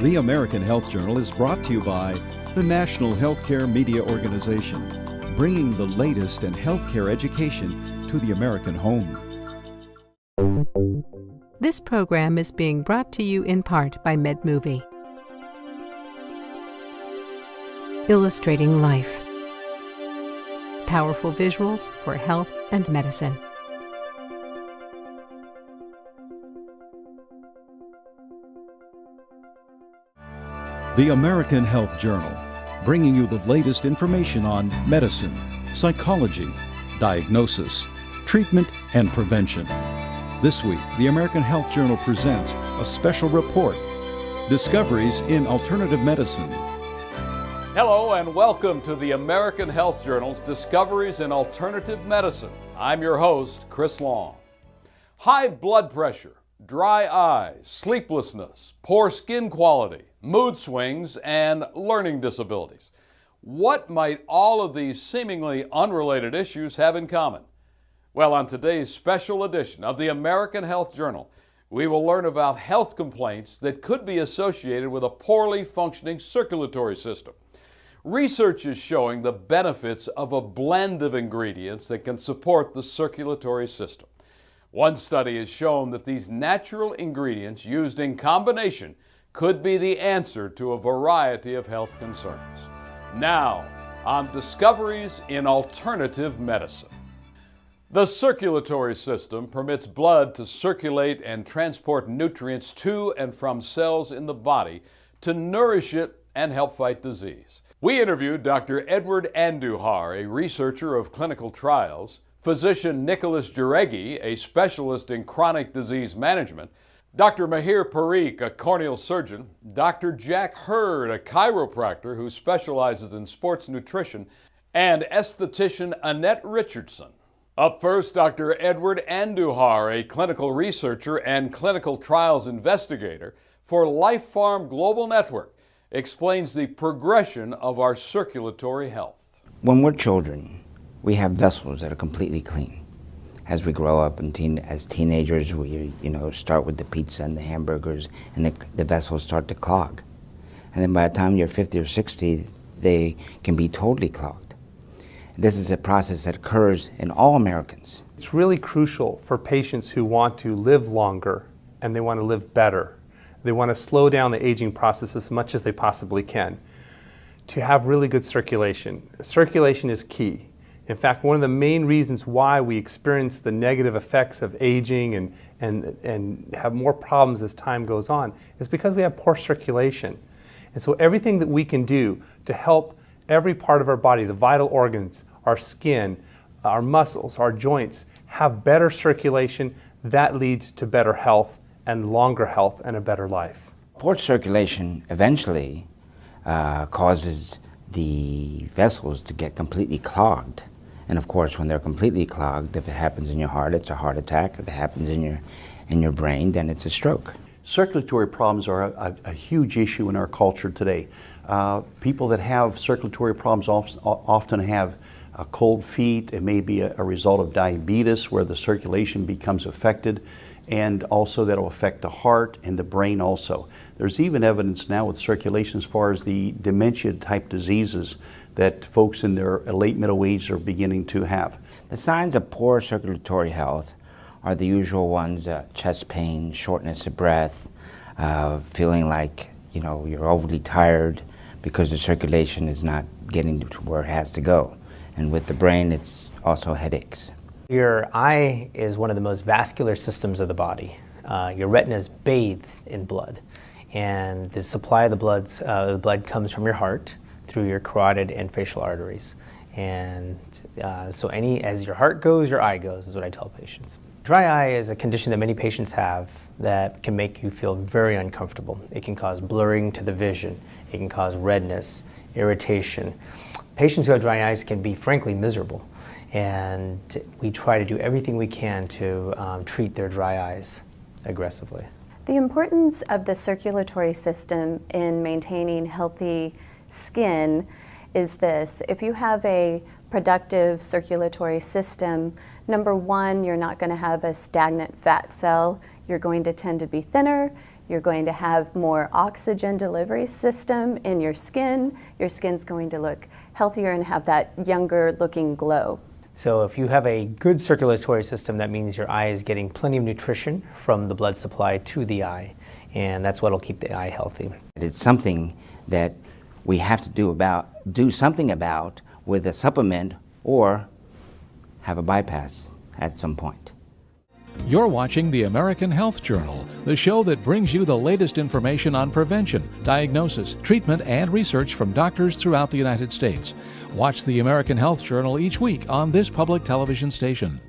The American Health Journal is brought to you by the National Healthcare Media Organization, bringing the latest in healthcare education to the American home. This program is being brought to you in part by MedMovie. Illustrating life. Powerful visuals for health and medicine. The American Health Journal, bringing you the latest information on medicine, psychology, diagnosis, treatment, and prevention. This week, the American Health Journal presents a special report, Discoveries in Alternative Medicine. Hello and welcome to the American Health Journal's Discoveries in Alternative Medicine. I'm your host, Chris Long. High blood pressure, dry eyes, sleeplessness, poor skin quality, mood swings, and learning disabilities. What might all of these seemingly unrelated issues have in common? Well, on today's special edition of the American Health Journal, we will learn about health complaints that could be associated with a poorly functioning circulatory system. Research is showing the benefits of a blend of ingredients that can support the circulatory system. One study has shown that these natural ingredients used in combination could be the answer to a variety of health concerns. Now, on Discoveries in Alternative Medicine. The circulatory system permits blood to circulate and transport nutrients to and from cells in the body to nourish it and help fight disease. We interviewed Dr. Edward Andujar, a researcher of clinical trials, physician Nicholas Jareggi, a specialist in chronic disease management, Dr. Mahir Parikh, a corneal surgeon, Dr. Jack Hurd, a chiropractor who specializes in sports nutrition, and esthetician Annette Richardson. Up first, Dr. Edward Andujar, a clinical researcher and clinical trials investigator for Life Farm Global Network, explains the progression of our circulatory health. When we're children, we have vessels that are completely clean. As we grow up and as teenagers, we start with the pizza and the hamburgers, and the vessels start to clog. And then by the time you're 50 or 60, they can be totally clogged. This is a process that occurs in all Americans. It's really crucial for patients who want to live longer and they want to live better. They want to slow down the aging process as much as they possibly can, to have really good circulation. Circulation is key. In fact, one of the main reasons why we experience the negative effects of aging and have more problems as time goes on is because we have poor circulation. And so everything that we can do to help every part of our body, the vital organs, our skin, our muscles, our joints, have better circulation, that leads to better health and longer health and a better life. Poor circulation eventually causes the vessels to get completely clogged. And of course, when they're completely clogged, if it happens in your heart, it's a heart attack. If it happens in your brain, then it's a stroke. Circulatory problems are a huge issue in our culture today. People that have circulatory problems often have cold feet. It may be a result of diabetes where the circulation becomes affected, and also that'll affect the heart and the brain also. There's even evidence now with circulation as far as the dementia type diseases that folks in their late middle age are beginning to have. The signs of poor circulatory health are the usual ones: chest pain, shortness of breath, feeling like you're overly tired because the circulation is not getting to where it has to go. And with the brain, it's also headaches. Your eye is one of the most vascular systems of the body. Your retina is bathed in blood, and the supply of the blood comes from your heart through your carotid and facial arteries. And so as your heart goes, your eye goes, is what I tell patients. Dry eye is a condition that many patients have that can make you feel very uncomfortable. It can cause blurring to the vision. It can cause redness, irritation. Patients who have dry eyes can be frankly miserable. And we try to do everything we can to treat their dry eyes aggressively. The importance of the circulatory system in maintaining healthy skin is this: if you have a productive circulatory system, number one, you're not going to have a stagnant fat cell. You're going to tend to be thinner. You're going to have more oxygen delivery system in your skin. Your skin's going to look healthier and have that younger looking glow. So if you have a good circulatory system, that means your eye is getting plenty of nutrition from the blood supply to the eye, and that's what will keep the eye healthy. It's something that we have to do something about with a supplement or have a bypass at some point. You're watching the American Health Journal, the show that brings you the latest information on prevention, diagnosis, treatment, and research from doctors throughout the United States. Watch the American Health Journal each week on this public television station.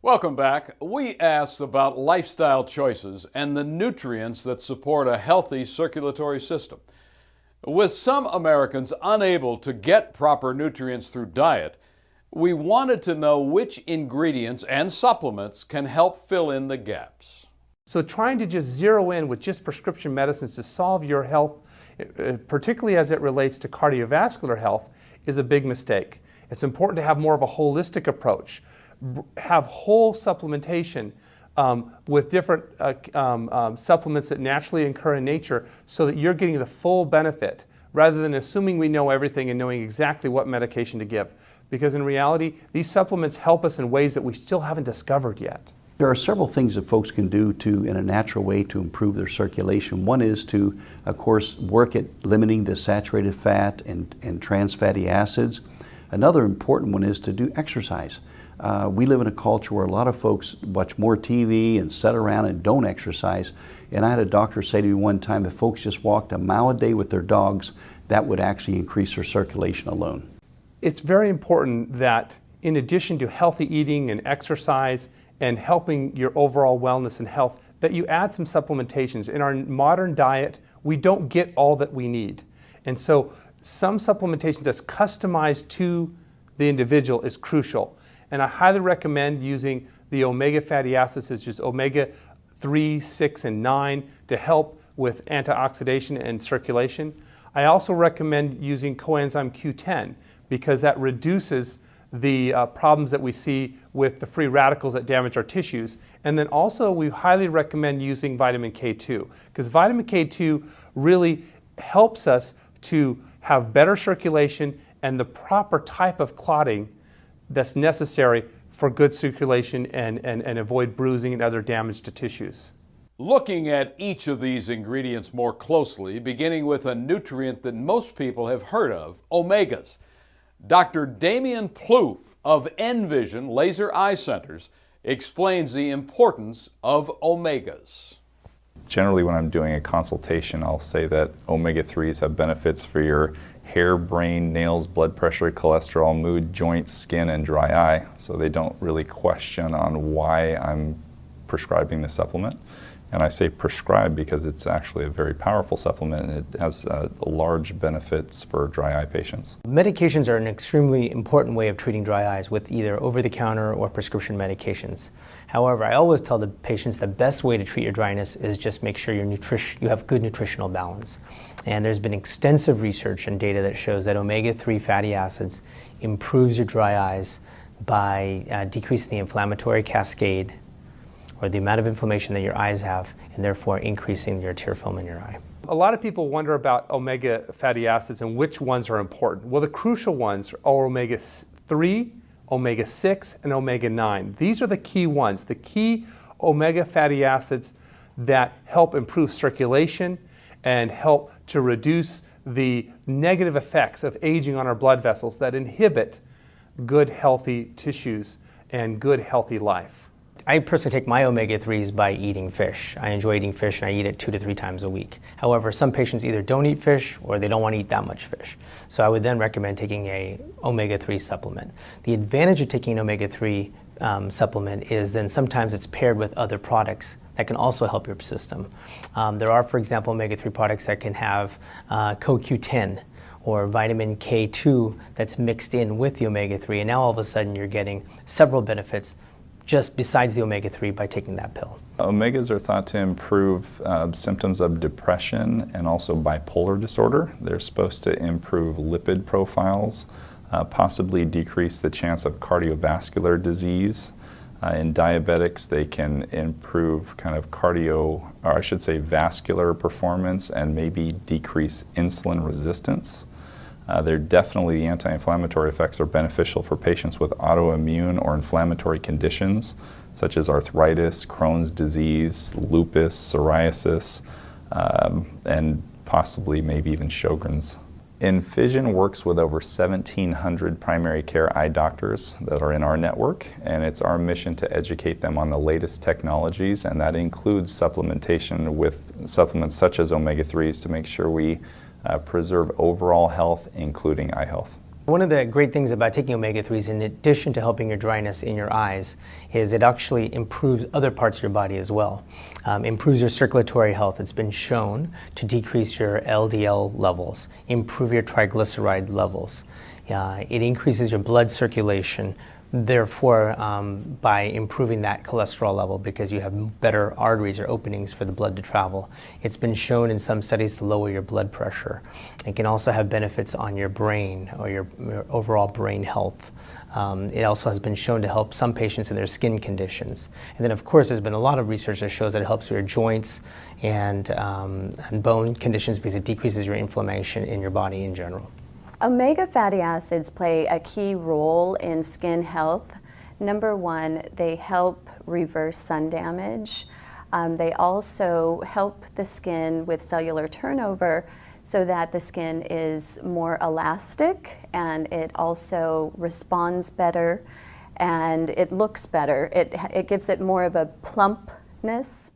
Welcome back. We asked about lifestyle choices and the nutrients that support a healthy circulatory system. With some Americans unable to get proper nutrients through diet, we wanted to know which ingredients and supplements can help fill in the gaps. So trying to just zero in with just prescription medicines to solve your health, particularly as it relates to cardiovascular health, is a big mistake. It's important to have more of a holistic approach, have whole supplementation with different supplements that naturally occur in nature so that you're getting the full benefit rather than assuming we know everything and knowing exactly what medication to give. Because in reality, these supplements help us in ways that we still haven't discovered yet. There are several things that folks can do in a natural way to improve their circulation. One is to, of course, work at limiting the saturated fat and trans fatty acids. Another important one is to do exercise. We live in a culture where a lot of folks watch more TV and sit around and don't exercise. And I had a doctor say to me one time, if folks just walked a mile a day with their dogs, that would actually increase their circulation alone. It's very important that in addition to healthy eating and exercise and helping your overall wellness and health, that you add some supplementations. In our modern diet, we don't get all that we need. And so some supplementation that's customized to the individual is crucial. And I highly recommend using the omega fatty acids, such as omega 3, 6, and 9 to help with antioxidation and circulation. I also recommend using coenzyme Q10 because that reduces the problems that we see with the free radicals that damage our tissues. And then also we highly recommend using vitamin K2 because vitamin K2 really helps us to have better circulation and the proper type of clotting that's necessary for good circulation and avoid bruising and other damage to tissues. Looking at each of these ingredients more closely, beginning with a nutrient that most people have heard of, omegas. Dr. Damian Plouffe of Envision Laser Eye Centers explains the importance of omegas. Generally, when I'm doing a consultation, I'll say that omega-3s have benefits for your hair, brain, nails, blood pressure, cholesterol, mood, joints, skin, and dry eye. So they don't really question on why I'm prescribing the supplement. And I say prescribe because it's actually a very powerful supplement and it has large benefits for dry eye patients. Medications are an extremely important way of treating dry eyes with either over-the-counter or prescription medications. However, I always tell the patients the best way to treat your dryness is just make sure you have good nutritional balance. And there's been extensive research and data that shows that omega-3 fatty acids improves your dry eyes by decreasing the inflammatory cascade or the amount of inflammation that your eyes have, and therefore increasing your tear film in your eye. A lot of people wonder about omega fatty acids and which ones are important. Well, the crucial ones are omega-3, omega-6, and omega-9. These are the key ones, the key omega fatty acids that help improve circulation and help to reduce the negative effects of aging on our blood vessels that inhibit good healthy tissues and good healthy life. I personally take my omega-3s by eating fish. I enjoy eating fish and I eat it 2 to 3 times a week. However, some patients either don't eat fish or they don't want to eat that much fish. So I would then recommend taking a omega-3 supplement. The advantage of taking an omega-3 supplement is then sometimes it's paired with other products that can also help your system. There are, for example, omega-3 products that can have CoQ10 or vitamin K2 that's mixed in with the omega-3, and now all of a sudden you're getting several benefits just besides the omega-3 by taking that pill. Omegas are thought to improve symptoms of depression and also bipolar disorder. They're supposed to improve lipid profiles, possibly decrease the chance of cardiovascular disease. In diabetics, they can improve kind of vascular performance and maybe decrease insulin resistance. They're definitely, the anti-inflammatory effects are beneficial for patients with autoimmune or inflammatory conditions such as arthritis, Crohn's disease, lupus, psoriasis, and possibly maybe even Sjogren's. Envision works with over 1,700 primary care eye doctors that are in our network, and it's our mission to educate them on the latest technologies, and that includes supplementation with supplements such as omega-3s to make sure we preserve overall health, including eye health. One of the great things about taking omega-3s, in addition to helping your dryness in your eyes, is it actually improves other parts of your body as well. Improves your circulatory health. It's been shown to decrease your LDL levels, improve your triglyceride levels. It increases your blood circulation, therefore by improving that cholesterol level because you have better arteries or openings for the blood to travel. It's been shown in some studies to lower your blood pressure. It can also have benefits on your brain or your overall brain health. It also has been shown to help some patients in their skin conditions. And then of course there's been a lot of research that shows that it helps your joints and bone conditions because it decreases your inflammation in your body in general. Omega fatty acids play a key role in skin health. Number one, they help reverse sun damage. They also help the skin with cellular turnover so that the skin is more elastic and it also responds better and it looks better. It gives it more of a plumpness.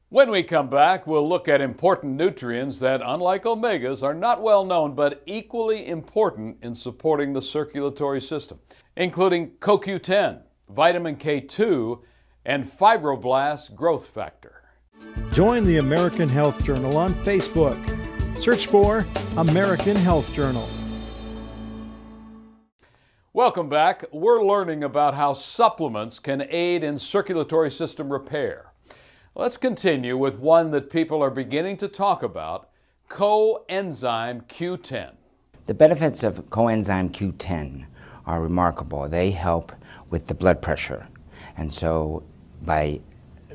When we come back, we'll look at important nutrients that, unlike omegas, are not well known but equally important in supporting the circulatory system, including CoQ10, vitamin K2, and fibroblast growth factor. Join the American Health Journal on Facebook. Search for American Health Journal. Welcome back. We're learning about how supplements can aid in circulatory system repair. Let's continue with one that people are beginning to talk about, coenzyme Q10. The benefits of coenzyme Q10 are remarkable. They help with the blood pressure. And so by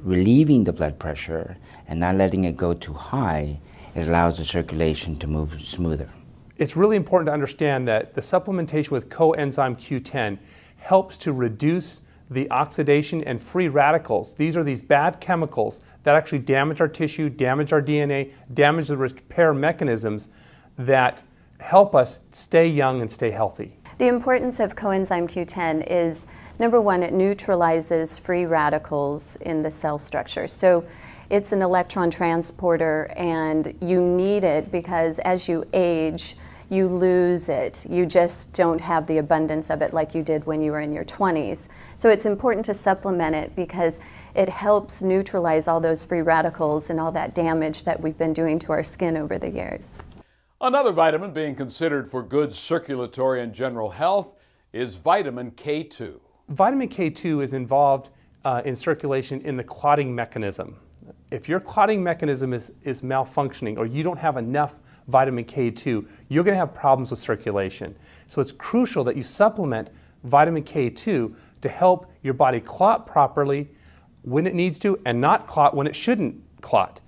relieving the blood pressure and not letting it go too high, it allows the circulation to move smoother. It's really important to understand that the supplementation with coenzyme Q10 helps to reduce the oxidation and free radicals. These are these bad chemicals that actually damage our tissue, damage our DNA, damage the repair mechanisms that help us stay young and stay healthy. The importance of coenzyme Q10 is, number one, it neutralizes free radicals in the cell structure. So it's an electron transporter and you need it because as you age, you lose it. You just don't have the abundance of it like you did when you were in your 20s. So it's important to supplement it because it helps neutralize all those free radicals and all that damage that we've been doing to our skin over the years. Another vitamin being considered for good circulatory and general health is vitamin K2. Vitamin K2 is involved in circulation in the clotting mechanism. If your clotting mechanism is malfunctioning or you don't have enough vitamin K2, you're going to have problems with circulation. So it's crucial that you supplement vitamin K2 to help your body clot properly when it needs to and not clot when it shouldn't clot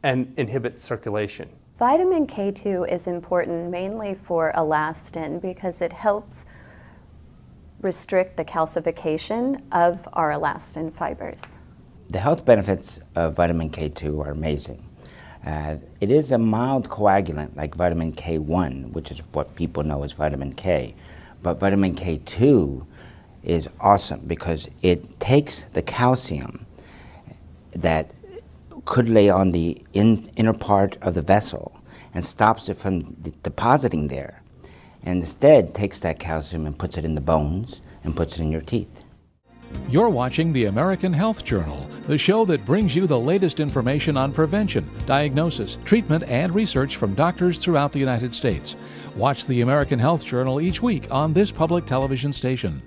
and inhibit circulation. Vitamin K2 is important mainly for elastin because it helps restrict the calcification of our elastin fibers. The health benefits of vitamin K2 are amazing. It is a mild coagulant like vitamin K1, which is what people know as vitamin K. But vitamin K2 is awesome because it takes the calcium that could lay on the inner part of the vessel and stops it from depositing there. And instead takes that calcium and puts it in the bones and puts it in your teeth. You're watching the American Health Journal, the show that brings you the latest information on prevention, diagnosis, treatment, and research from doctors throughout the United States. Watch the American Health Journal each week on this public television station.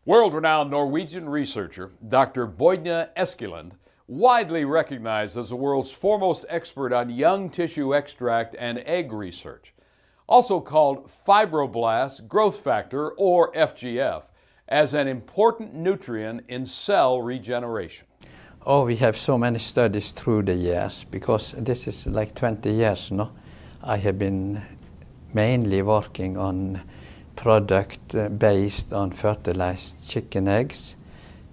World-renowned Norwegian researcher Dr. Boyne Eskeland, widely recognized as the world's foremost expert on young tissue extract and egg research, also called fibroblast growth factor, or FGF, as an important nutrient in cell regeneration. Oh, we have so many studies through the years, because this is like 20 years now. I have been mainly working on product based on fertilized chicken eggs.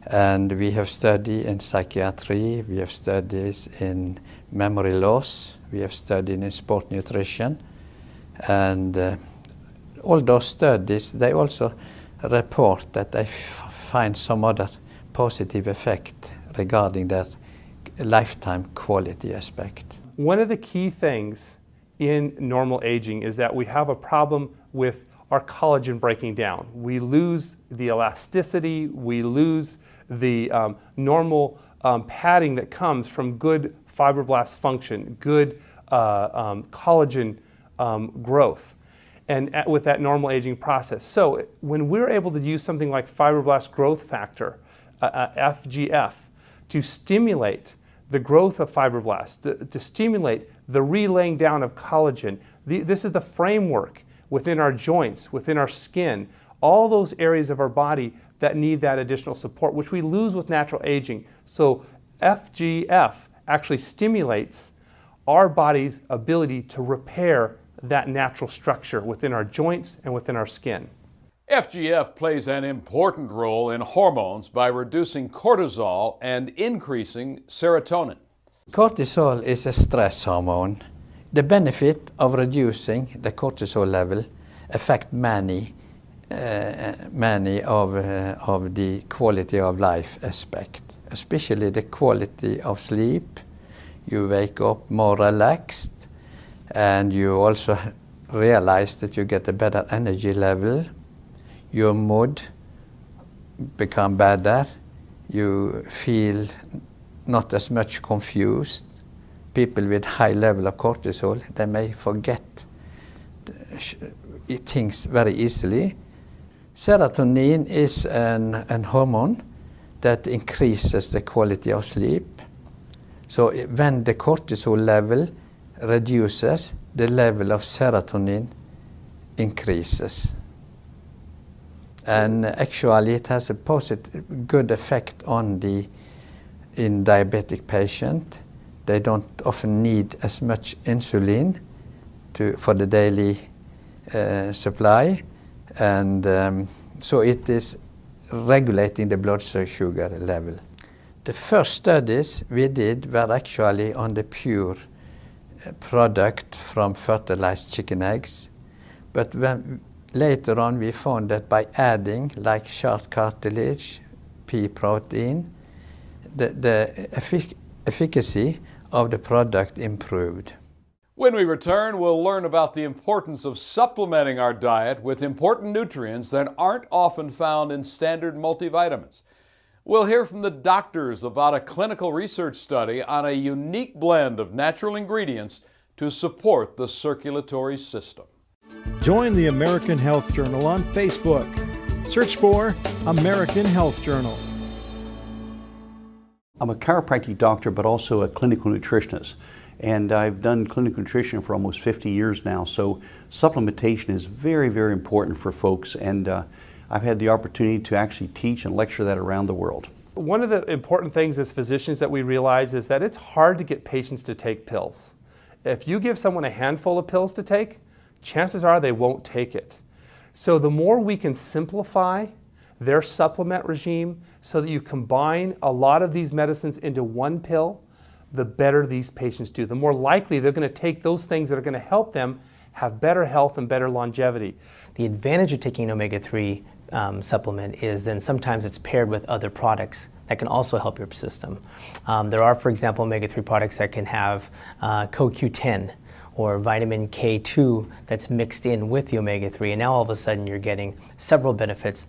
And we have studied in psychiatry, we have studies in memory loss, we have studied in sport nutrition. And all those studies, they also report that they find some other positive effect regarding that lifetime quality aspect. One of the key things in normal aging is that we have a problem with our collagen breaking down. We lose the elasticity, we lose the normal padding that comes from good fibroblast function, good collagen growth, and with that normal aging process. So when we're able to use something like fibroblast growth factor, FGF, to stimulate the growth of fibroblasts, to stimulate the relaying down of collagen, this is the framework within our joints, within our skin, all those areas of our body that need that additional support, which we lose with natural aging. So FGF actually stimulates our body's ability to repair that natural structure within our joints and within our skin. FGF plays an important role in hormones by reducing cortisol and increasing serotonin. Cortisol is a stress hormone. The benefit of reducing the cortisol level affect many of the quality of life aspect, especially the quality of sleep. You wake up more relaxed, and you also realize that you get a better energy level. Your mood become better. You feel not as much confused. People with high level of cortisol, they may forget things very easily. Serotonin is an hormone that increases the quality of sleep. So when the cortisol level reduces, the level of serotonin increases. And actually it has a positive, good effect in diabetic patient. They don't often need as much insulin for the daily supply, and so it is regulating the blood sugar level. The first studies we did were actually on the pure product from fertilized chicken eggs, but later on we found that by adding like shark cartilage, pea protein, the efficacy of the product improved. When we return, we'll learn about the importance of supplementing our diet with important nutrients that aren't often found in standard multivitamins. We'll hear from the doctors about a clinical research study on a unique blend of natural ingredients to support the circulatory system. Join the American Health Journal on Facebook. Search for American Health Journal. I'm a chiropractic doctor, but also a clinical nutritionist. And I've done clinical nutrition for almost 50 years now, so supplementation is very, very important for folks, and I've had the opportunity to actually teach and lecture that around the world. One of the important things as physicians that we realize is that it's hard to get patients to take pills. If you give someone a handful of pills to take, chances are they won't take it. So the more we can simplify their supplement regime so that you combine a lot of these medicines into one pill, the better these patients do. The more likely they're going to take those things that are going to help them have better health and better longevity. The advantage of taking an omega-3 supplement is then sometimes it's paired with other products that can also help your system. There are, for example, omega-3 products that can have CoQ10 or vitamin K2 that's mixed in with the omega-3, and now all of a sudden you're getting several benefits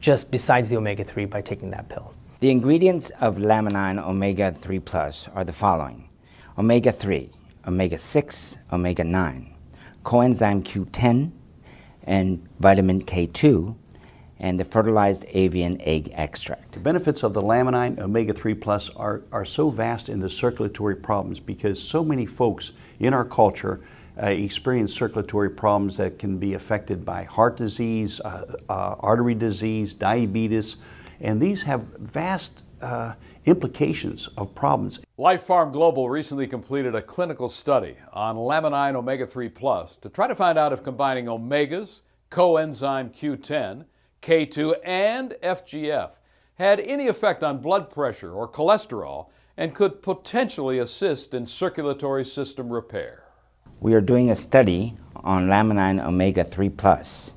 just besides the omega-3 by taking that pill. The ingredients of Laminine Omega-3 Plus are the following: omega-3, omega-6, omega-9, coenzyme Q10, and vitamin K2, and the fertilized avian egg extract. The benefits of the Laminine Omega-3 Plus are so vast in the circulatory problems because so many folks in our culture experience circulatory problems that can be affected by heart disease, artery disease, diabetes, and these have vast implications of problems. Life Farm Global recently completed a clinical study on Laminine Omega-3 Plus to try to find out if combining omegas, coenzyme Q10, K2, and FGF had any effect on blood pressure or cholesterol and could potentially assist in circulatory system repair. We are doing a study on Laminine Omega-3 Plus,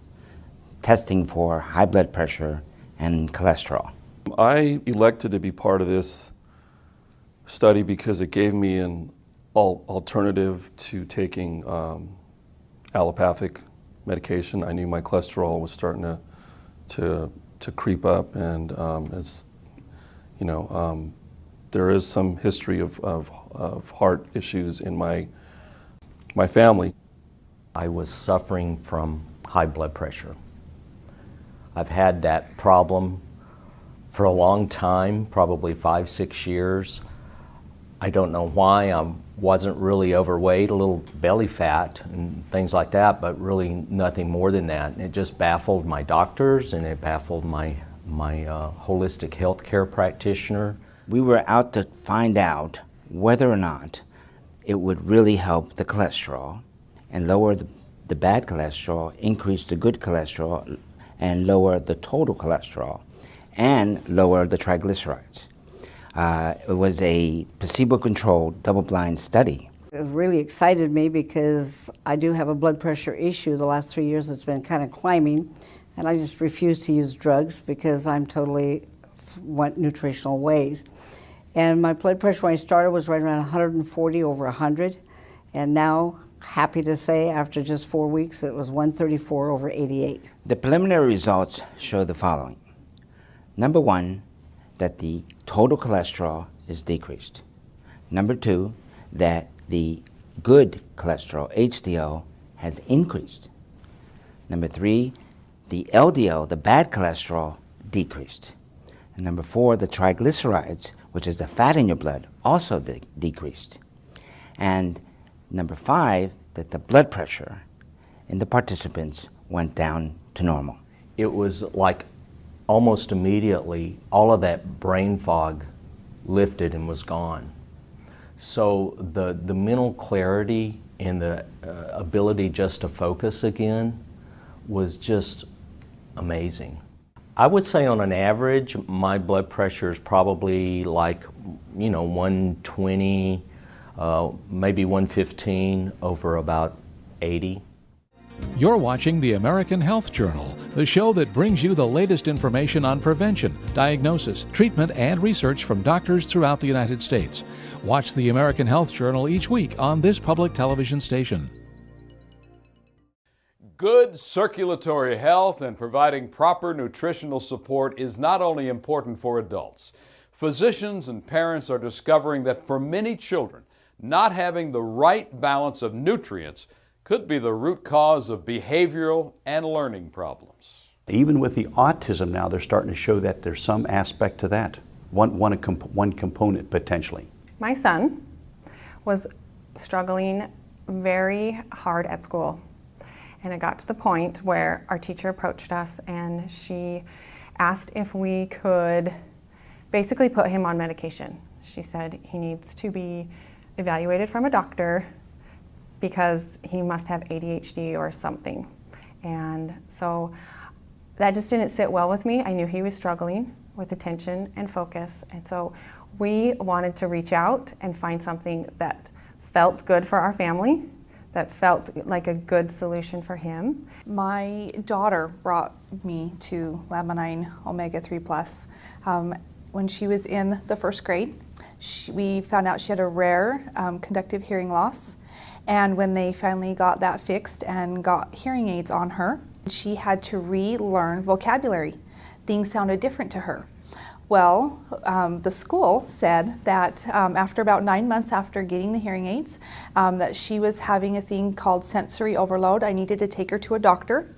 testing for high blood pressure and cholesterol. I elected to be part of this study because it gave me an alternative to taking allopathic medication. I knew my cholesterol was starting to creep up, and as you know, there is some history of heart issues in my family. I was suffering from high blood pressure. I've had that problem for a long time, probably 5-6 years. I don't know why. I wasn't really overweight, a little belly fat and things like that, but really nothing more than that. And it just baffled my doctors, and it baffled my holistic health care practitioner. We were out to find out whether or not it would really help the cholesterol and lower the bad cholesterol, increase the good cholesterol, and lower the total cholesterol, and lower the triglycerides. It was a placebo-controlled, double-blind study. It really excited me because I do have a blood pressure issue. The last 3 years it's been kind of climbing, and I just refuse to use drugs because I'm totally want nutritional ways. And my blood pressure when I started was right around 140 over 100, and now, happy to say, after just 4 weeks, it was 134 over 88. The preliminary results show the following. Number one, that the total cholesterol is decreased. Number two, that the good cholesterol, HDL, has increased. Number three, the LDL, the bad cholesterol, decreased. And number four, the triglycerides, which is the fat in your blood, also decreased. And number five, that the blood pressure in the participants went down to normal. It was like almost immediately all of that brain fog lifted and was gone. So the mental clarity and the ability just to focus again was just amazing. I would say on an average, my blood pressure is probably like, 120, maybe 115 over about 80. You're watching the American Health Journal, the show that brings you the latest information on prevention, diagnosis, treatment, and research from doctors throughout the United States. Watch the American Health Journal each week on this public television station. Good circulatory health and providing proper nutritional support is not only important for adults. Physicians and parents are discovering that for many children, not having the right balance of nutrients could be the root cause of behavioral and learning problems. Even with the autism now, they're starting to show that there's some aspect to that, one component potentially. My son was struggling very hard at school. And it got to the point where our teacher approached us and she asked if we could basically put him on medication. She said he needs to be evaluated from a doctor because he must have ADHD or something. And so that just didn't sit well with me. I knew he was struggling with attention and focus. And so we wanted to reach out and find something that felt good for our family, that felt like a good solution for him. My daughter brought me to Laminine Omega-3 Plus. When she was in the first grade, we found out she had a rare conductive hearing loss. And when they finally got that fixed and got hearing aids on her, she had to relearn vocabulary. Things sounded different to her. Well, the school said that after about 9 months after getting the hearing aids, that she was having a thing called sensory overload. I needed to take her to a doctor.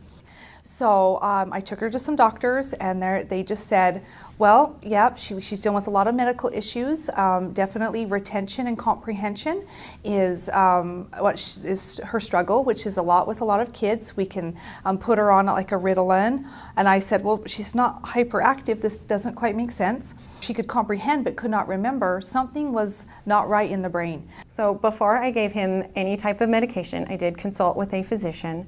So I took her to some doctors, and they just said, Well, yeah, she's dealing with a lot of medical issues. Definitely retention and comprehension is is her struggle, which is a lot with a lot of kids. We can put her on like a Ritalin, and I said, well, she's not hyperactive. This doesn't quite make sense. She could comprehend but could not remember. Something was not right in the brain. So before I gave him any type of medication, I did consult with a physician,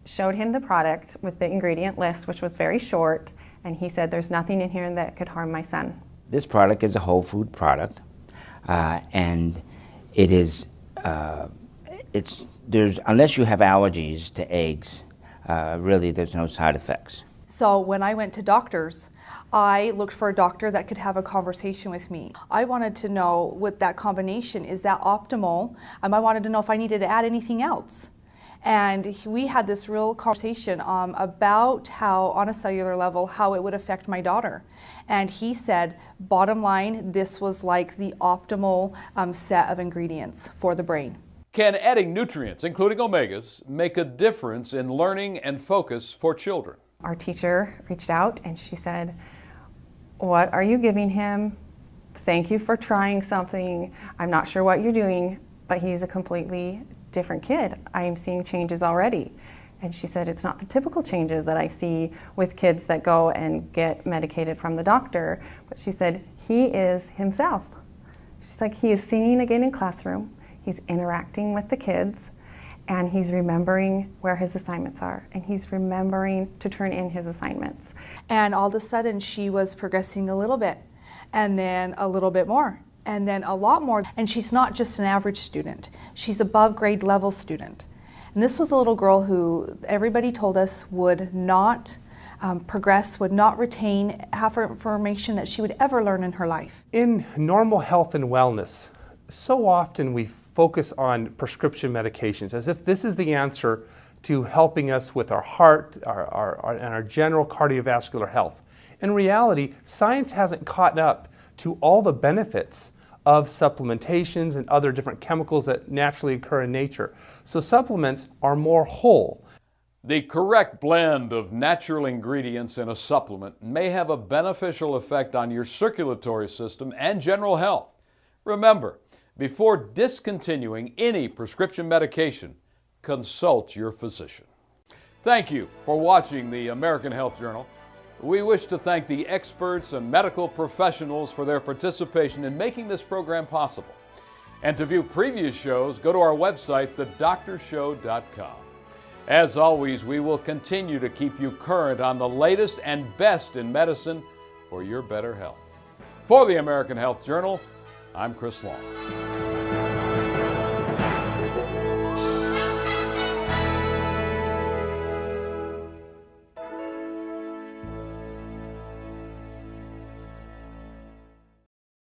showed him the product with the ingredient list, which was very short, and he said there's nothing in here that could harm my son. This product is a whole food product, and it is, unless you have allergies to eggs, really there's no side effects. So when I went to doctors, I looked for a doctor that could have a conversation with me. I wanted to know with that combination, is that optimal? I wanted to know if I needed to add anything else. And we had this real conversation about how, on a cellular level, how it would affect my daughter. And he said, bottom line, this was like the optimal set of ingredients for the brain. Can adding nutrients, including omegas, make a difference in learning and focus for children? Our teacher reached out and she said, what are you giving him? Thank you for trying something. I'm not sure what you're doing, but he's a completely different kid. I am seeing changes already. And she said, it's not the typical changes that I see with kids that go and get medicated from the doctor, but she said, he is himself. She's like, he is singing again in classroom, he's interacting with the kids, and he's remembering where his assignments are, and he's remembering to turn in his assignments. And all of a sudden she was progressing a little bit, and then a little bit more, and then a lot more. And she's not just an average student, she's above grade level student. And this was a little girl who everybody told us would not progress, would not retain half her information that she would ever learn in her life. In normal health and wellness, so often we focus on prescription medications as if this is the answer to helping us with our heart and our general cardiovascular health. In reality, science hasn't caught up to all the benefits of supplementations and other different chemicals that naturally occur in nature. So supplements are more whole. The correct blend of natural ingredients in a supplement may have a beneficial effect on your circulatory system and general health. Remember, before discontinuing any prescription medication, consult your physician. Thank you for watching the American Health Journal. We wish to thank the experts and medical professionals for their participation in making this program possible. And to view previous shows, go to our website, thedoctorshow.com. As always, we will continue to keep you current on the latest and best in medicine for your better health. For the American Health Journal, I'm Chris Long.